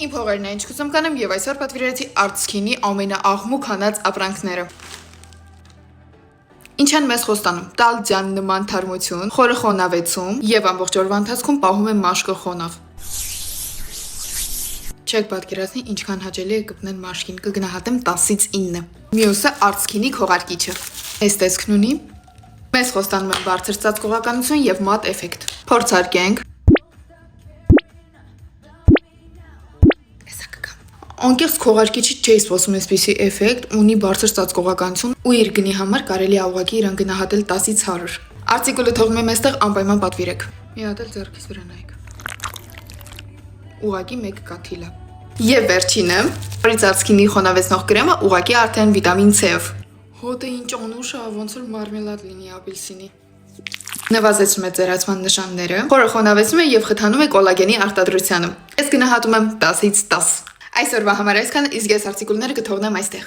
Իմ փողերն է ինչ կուզում կանեմ եւ այսօր պատվիրեցի Artskin-ի ամենաաղմուկ հանած ապրանքները։ Ինչ են մեզ խոստանում, տալդյան նման թարմություն, խորը խոնավեցում եւ ամբողջ օրվա ընթացքում պահում է մաշկը խոնավ։ Չեք պատկերացնի ինչքան հաճելի է կպնել մաշկին, կգնահատեմ 10-ից 9։ Մյուսը Artskin-ի քողարկիչը։ Այս տեսքն ունի։ Մեզ խոստանում են բարձր ծածկողականություն եւ մատ էֆեկտ։ Փորձարկենք։ Անկեղծ քողարկիչի չէի սպասում այսպիսի էֆեկտ, ունի բարձր ծածկողականություն ու իր գնի համար կարելի է ուղղակի իրան գնահատել 10-ից 100։ Արտիկուլը թողնում եմ այստեղ անպայման պատվիրեք։ Մի հատ էլ ձեռքից վրա նայեք։ Ուղղակի մեկ կաթիլ է։ Եվ վերջինը, Artskin-ի խոնավեցնող կրեմը ուղղակի արդեն վիտամին C-ով։ Հոտը ինչ անուշ է, ոնց որ մարմելադ լինի ապելսինի։ Նվազեցնում է ծերացման նշանները, խորը խոնավեցնում է եւ խթանում է կոլագենի արտադրությանը։ Ես գնահատում եմ 10-ից 10։ Այսօրվա համար այսքան, իսկ ես արտիկուլները կթողնեմ այստեղ։